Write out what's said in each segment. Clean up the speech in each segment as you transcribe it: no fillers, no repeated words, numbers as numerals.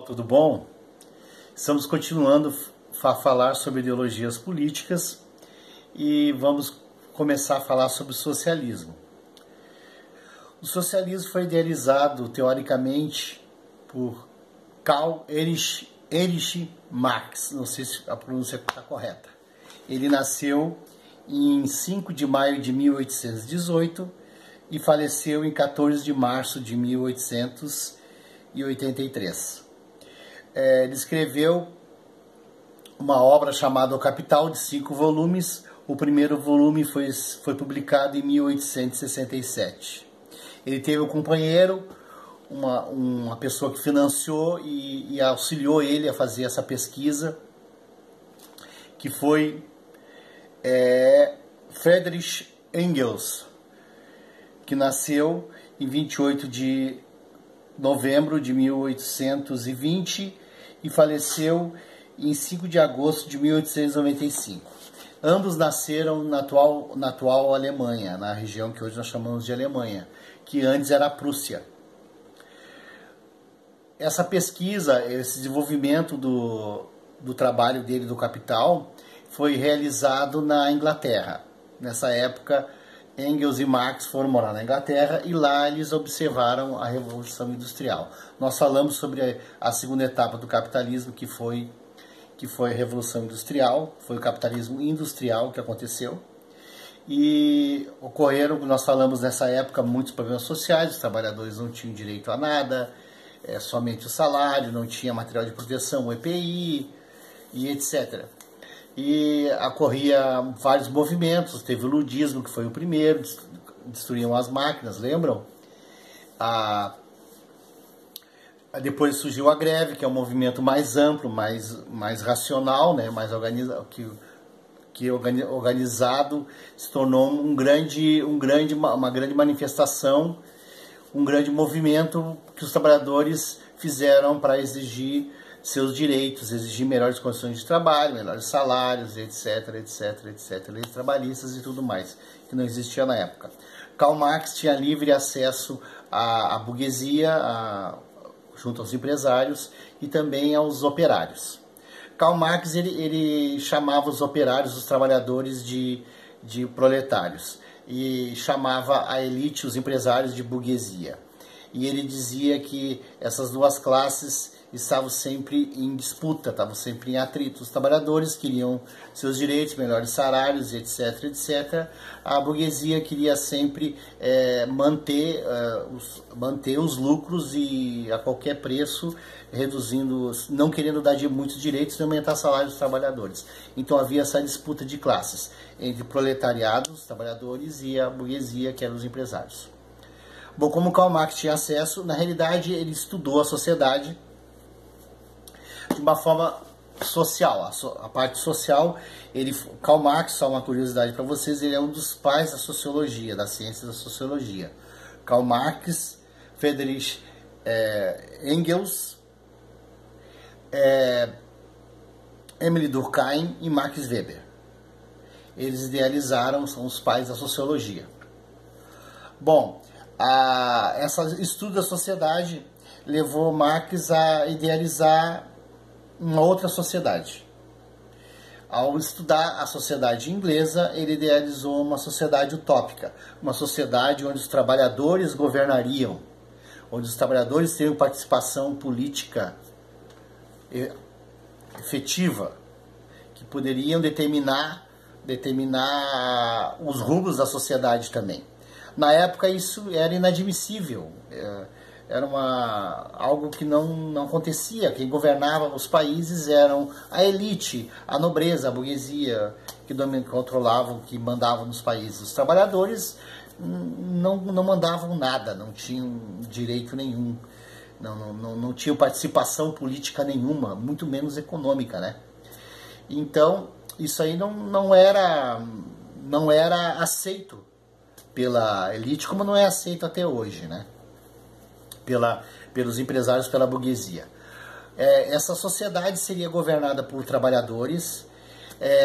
tudo bom? Estamos continuando a falar sobre ideologias políticas e vamos começar a falar sobre o socialismo. O socialismo foi idealizado teoricamente por Karl Erich Marx, não sei se a pronúncia está correta. Ele nasceu em 5 de maio de 1818 e faleceu em 14 de março de 1883. Ele escreveu uma obra chamada O Capital, de 5 volumes. O primeiro volume foi publicado em 1867. Ele teve um companheiro, uma pessoa que financiou e auxiliou ele a fazer essa pesquisa, que foi Friedrich Engels, que nasceu em 28 de novembro de 1820 e faleceu em 5 de agosto de 1895. Ambos nasceram na atual Alemanha, na região que hoje nós chamamos de Alemanha, que antes era a Prússia. Essa pesquisa, esse desenvolvimento do trabalho dele, do Capital, foi realizado na Inglaterra. Nessa época, Engels e Marx foram morar na Inglaterra e lá eles observaram a Revolução Industrial. Nós falamos sobre a segunda etapa do capitalismo, que foi a Revolução Industrial, foi o capitalismo industrial que aconteceu. E ocorreram, nós falamos nessa época, muitos problemas sociais, os trabalhadores não tinham direito a nada, somente o salário, não tinha material de proteção, o EPI e etc. E ocorria vários movimentos, teve o ludismo, que foi o primeiro, destruíam as máquinas, lembram? Depois surgiu a greve, que é um movimento mais amplo, mais racional, né? Mais organizado, organizado, se tornou uma grande manifestação, um grande movimento que os trabalhadores fizeram para exigir seus direitos, exigir melhores condições de trabalho, melhores salários, etc, etc, etc, leis trabalhistas e tudo mais, que não existia na época. Karl Marx tinha livre acesso à burguesia, junto aos empresários e também aos operários. Karl Marx ele chamava os operários, os trabalhadores de proletários, e chamava a elite, os empresários, de burguesia. E ele dizia que essas duas classes estavam sempre em disputa, estavam sempre em atrito. Os trabalhadores queriam seus direitos, melhores salários, etc, etc. A burguesia queria sempre manter os lucros e a qualquer preço, reduzindo, não querendo dar muitos direitos e aumentar salários dos trabalhadores. Então havia essa disputa de classes entre proletariado, os trabalhadores, e a burguesia, que eram os empresários. Bom, como Karl Marx tinha acesso, na realidade ele estudou a sociedade de uma forma social, a parte social. Karl Marx, só uma curiosidade para vocês, ele é um dos pais da sociologia, da ciência da sociologia. Karl Marx, Friedrich Engels, Emile Durkheim e Max Weber. Eles idealizaram, são os pais da sociologia. Bom, esse estudo da sociedade levou Marx a idealizar uma outra sociedade. Ao estudar a sociedade inglesa, ele idealizou uma sociedade utópica, uma sociedade onde os trabalhadores governariam, onde os trabalhadores teriam participação política efetiva, que poderiam determinar os rumos da sociedade também. Na época isso era inadmissível, era algo que não acontecia. Quem governava os países eram a elite, a nobreza, a burguesia, que controlavam, que mandavam nos países. Os trabalhadores não mandavam nada, não tinham direito nenhum, não tinham participação política nenhuma, muito menos econômica, né? Então, isso aí não era aceito pela elite, como não é aceito até hoje, né? Pelos empresários, pela burguesia. Essa sociedade seria governada por trabalhadores.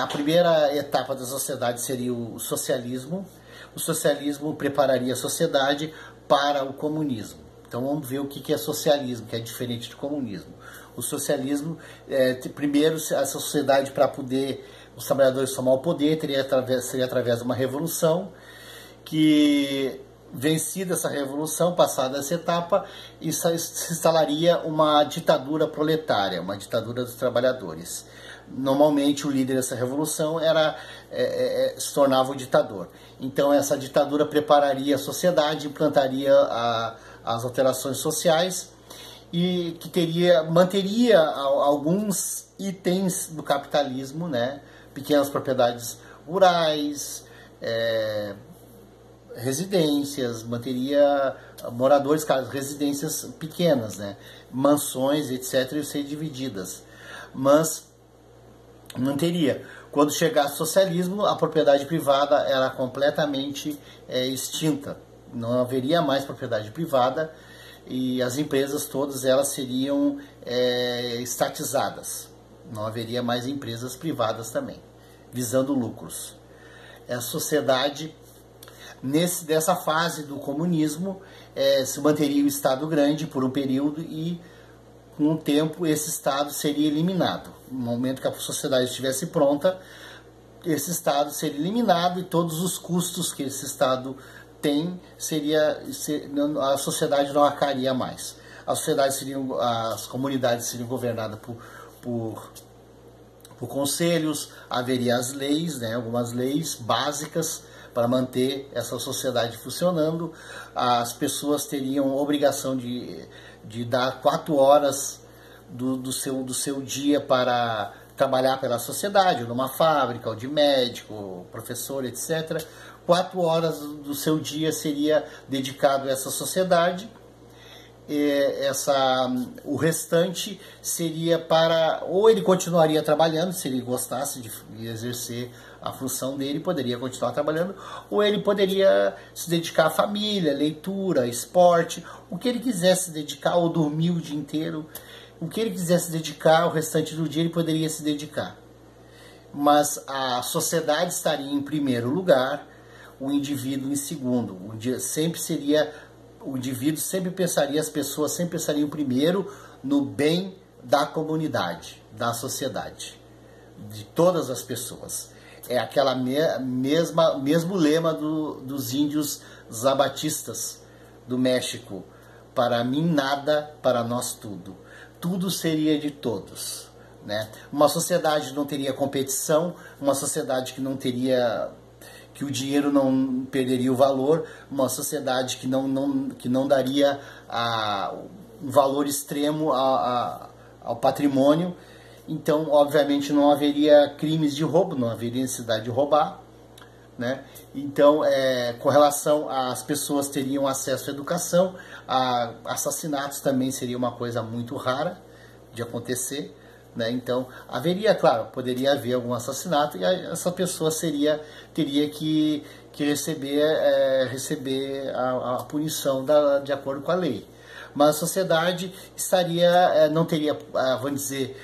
A primeira etapa da sociedade seria o socialismo. O socialismo prepararia a sociedade para o comunismo. Então vamos ver o que é socialismo, que é diferente de comunismo. O socialismo, primeiro, essa sociedade, para poder os trabalhadores tomar o poder, seria através de uma revolução, que, vencida essa revolução, passada essa etapa, se instalaria uma ditadura proletária, uma ditadura dos trabalhadores. Normalmente o líder dessa revolução se tornava o ditador. Então essa ditadura prepararia a sociedade, implantaria as alterações sociais e que manteria alguns itens do capitalismo, né? Pequenas propriedades rurais, residências, manteria moradores, residências pequenas, né? Mansões, etc., e ser divididas. Mas manteria. Quando chegasse o socialismo, a propriedade privada era completamente extinta. Não haveria mais propriedade privada e as empresas todas elas seriam estatizadas. Não haveria mais empresas privadas também, visando lucros. A sociedade, dessa fase do comunismo, se manteria o Estado grande por um período e, com o tempo, esse Estado seria eliminado. No momento que a sociedade estivesse pronta, esse Estado seria eliminado e todos os custos que esse Estado tem, a sociedade não arcaria mais. As comunidades seriam governadas por conselhos, haveria as leis, né, algumas leis básicas para manter essa sociedade funcionando. As pessoas teriam obrigação de dar 4 horas do seu dia para trabalhar pela sociedade, ou numa fábrica, ou de médico, professor, etc. 4 horas do seu dia seria dedicado a essa sociedade. O restante seria para, ou ele continuaria trabalhando, se ele gostasse de exercer a função dele, poderia continuar trabalhando, ou ele poderia se dedicar à família, leitura, esporte, o que ele quisesse se dedicar, ou dormir o dia inteiro, o que ele quisesse se dedicar, o restante do dia ele poderia se dedicar. Mas a sociedade estaria em primeiro lugar, o indivíduo em segundo. O indivíduo sempre pensaria, as pessoas sempre pensariam primeiro no bem da comunidade, da sociedade, de todas as pessoas. É aquela mesmo lema dos índios zapatistas do México: para mim nada, para nós tudo. Tudo seria de todos, né? Uma sociedade não teria competição, uma sociedade que o dinheiro não perderia o valor, uma sociedade que não daria um valor extremo ao patrimônio. Então, obviamente, não haveria crimes de roubo, não haveria necessidade de roubar, né? Então, com relação às pessoas teriam acesso à educação, assassinatos também seria uma coisa muito rara de acontecer, né? Então, haveria, claro, poderia haver algum assassinato e essa pessoa teria que receber a punição de acordo com a lei. Mas a sociedade não teria, vamos dizer,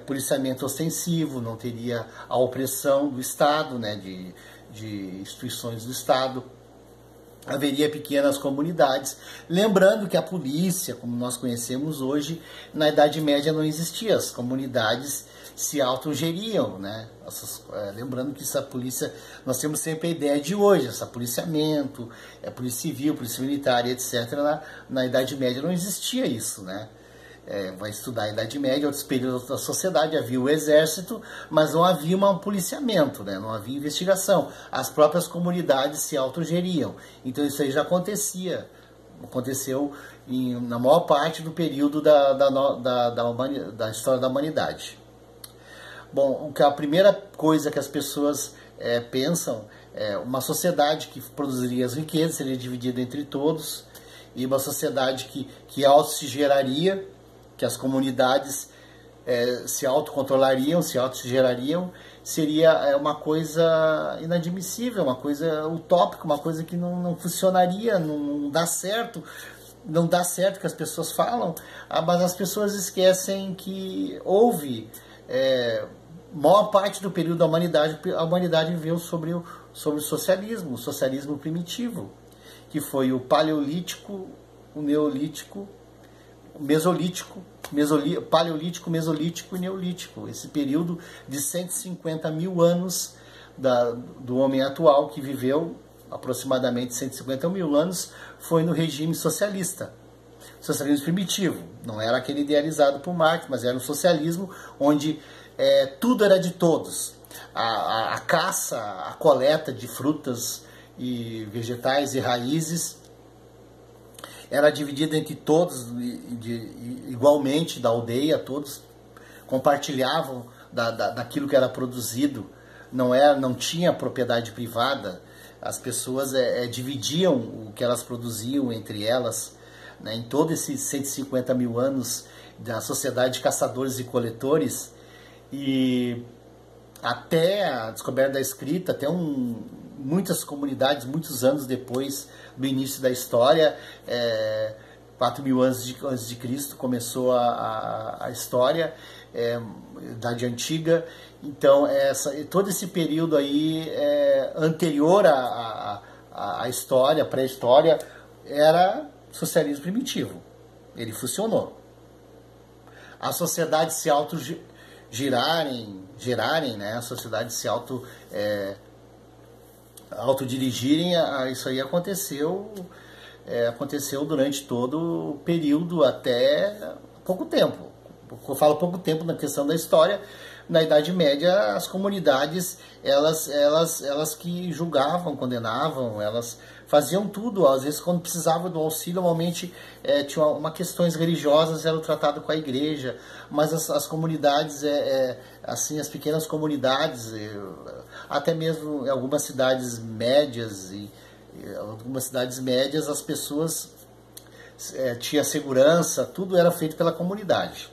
policiamento ostensivo, não teria a opressão do Estado, né, de instituições do Estado. Haveria pequenas comunidades. Lembrando que a polícia, como nós conhecemos hoje, na Idade Média não existia. As comunidades se autogeriam, né? Lembrando que essa polícia, nós temos sempre a ideia de hoje, esse policiamento, polícia civil, polícia militar, etc. Na Idade Média não existia isso, né? Vai estudar a Idade Média, outros períodos da sociedade, havia o exército, mas não havia um policiamento, né? Não havia investigação. As próprias comunidades se autogeriam. Então isso aí já aconteceu na maior parte do período da história da humanidade. Bom, a primeira coisa que as pessoas pensam uma sociedade que produziria as riquezas, seria dividida entre todos, e uma sociedade que se geraria, que as comunidades se autocontrolariam, se autogerariam, seria uma coisa inadmissível, uma coisa utópica, uma coisa que não funcionaria, não dá certo. Não dá certo que as pessoas falam, mas as pessoas esquecem que houve, maior parte do período da humanidade, a humanidade viveu sobre o socialismo primitivo, que foi o Paleolítico, o Neolítico, Mesolítico, Paleolítico, Mesolítico e Neolítico. Esse período de 150 mil anos do homem atual, que viveu aproximadamente 150 mil anos, foi no regime socialista. Socialismo primitivo. Não era aquele idealizado por Marx, mas era um socialismo onde tudo era de todos. A caça, a coleta de frutas e vegetais e raízes era dividida entre todos igualmente da aldeia, todos compartilhavam daquilo que era produzido, não tinha propriedade privada, as pessoas dividiam o que elas produziam entre elas, né, em todos esses 150 mil anos da sociedade de caçadores e coletores, e até a descoberta da escrita, até muitas comunidades, muitos anos depois do início da história, 4 mil anos antes de Cristo começou a história, Idade Antiga. Então todo esse período aí anterior à história, pré-história, era socialismo primitivo. Ele funcionou. A sociedade se gerarem, né? A sociedade se autodirigirem, isso aí aconteceu durante todo o período, até pouco tempo. Eu falo pouco tempo na questão da história. Na Idade Média, as comunidades, elas que julgavam, condenavam, elas faziam tudo. Às vezes, quando precisava do auxílio, normalmente tinha uma questões religiosas, era tratado com a igreja, mas as comunidades, assim, as pequenas comunidades, até mesmo em algumas cidades médias, as pessoas tinham segurança, tudo era feito pela comunidade.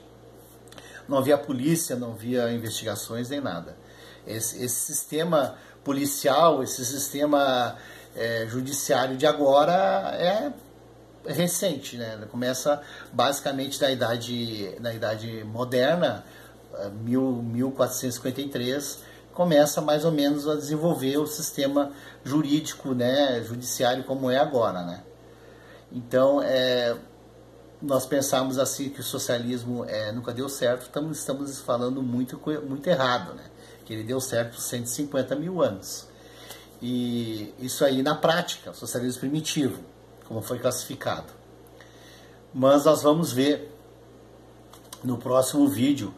Não havia polícia, não havia investigações nem nada. Esse sistema policial, esse sistema judiciário de agora é recente, né? Começa basicamente na idade moderna, 1453, começa mais ou menos a desenvolver o sistema jurídico, né, judiciário como é agora, né? Então, nós pensamos assim que o socialismo nunca deu certo, estamos falando muito errado, né? Que ele deu certo por 150 mil anos. E isso aí na prática, o socialismo primitivo, como foi classificado. Mas nós vamos ver no próximo vídeo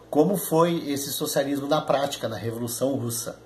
como foi esse socialismo na prática, na Revolução Russa.